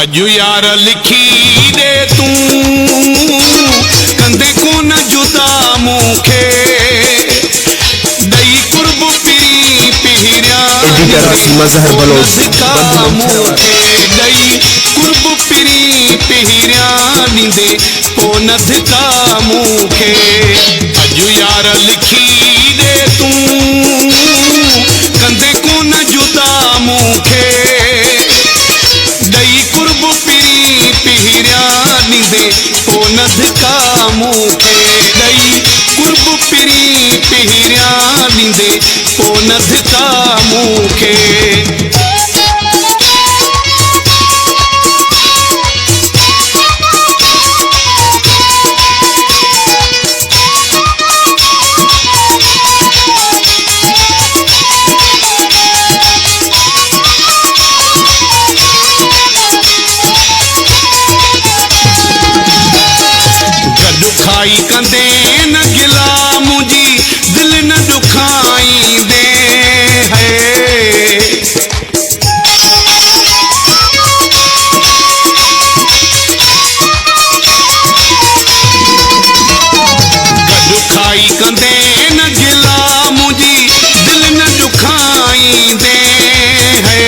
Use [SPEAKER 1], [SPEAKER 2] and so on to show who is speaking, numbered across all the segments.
[SPEAKER 1] अजु यार लिखी दे तू कंदे कोन जुदा मूंखे दई कुर्ब पीरी पिहरिया मूंखे दई कुर्ब पीरी पिहरिया ॾींदे पोइ न धिका मूंखे अजु यार लिखी दे तू कंदे कोन जुदा मूंखे दई कुर्ब पीरी पिहरिया ॾींदे पोइ न धिका मूंखे दई कुर्ब पीरी पिहरिया ॾींदे पोइ न धिका मूंखे खाई कंदे न गिला मुझी दिल न दुखाई दे है गडु खाई कंदे न गिला मुझी दिल न दुखाई दे है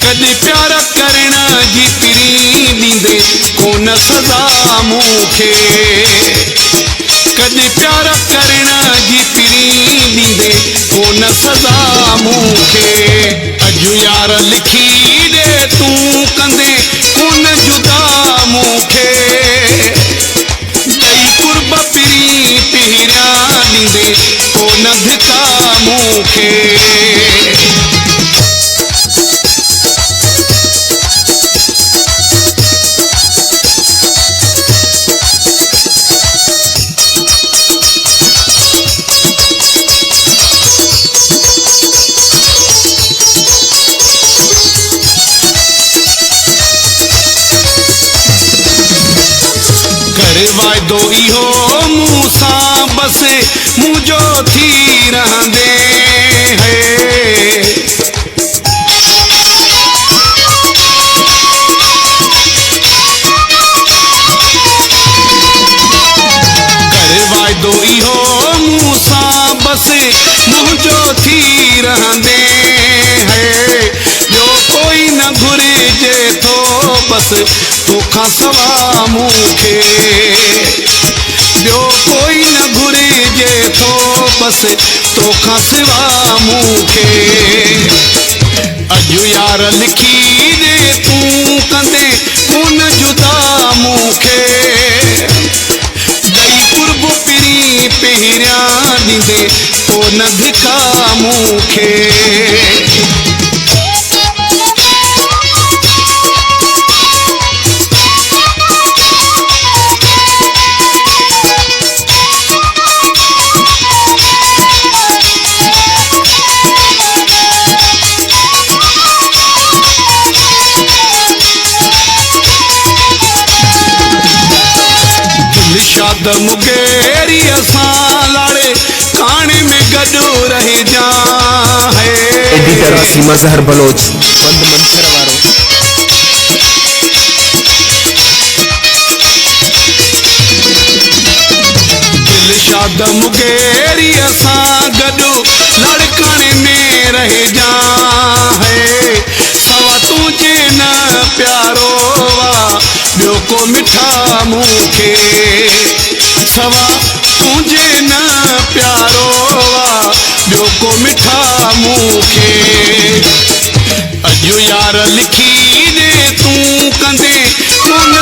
[SPEAKER 1] कद प्यार करण जी पिरी ॾींदे कोन सज़ा मूंखे कद प्यार करण जी पिरी ॾींदे कोन सज़ा मूंखे अजु यार लिखी ॾे तूं कंदे कोन जुदा मूंखे दई कुर्ब पीरी पिहरिया ॾींदे पोइ न धिका मूंखे वायदो इहो मूं सां बस मुंहिंजो थी रहंदे है कर वायदो इहो मूं सां बस मुंहिंजो थी रहंदे है ॿियो कोई न घुरिजे थो बस तोखां सवा मूंखे ॿियो कोई न घुरिजे थो बस तोखां सिवा मूंखे अजु यार लिखी ॾे तूं कंदे कोन जुदा मूंखे दई कुर्ब पीरी पिहरिया ॾींदे पोइ न धिका मूंखे शाद मुकेरी असां लाड़े काने में गॾु रहिजा है
[SPEAKER 2] एडिटर सीमा ज़हर बलोच बंद मंथर वारो
[SPEAKER 1] दिल शाद मुकेरी असां गॾु लड़काने में रहिजा है सवा तुझे न प्यारो ॿियो को मिठा मूंखे सवा तुझे न प्यारो ॿियो को मिठा मूंखे अजु यार लिखी ॾे तूं कंदे कोन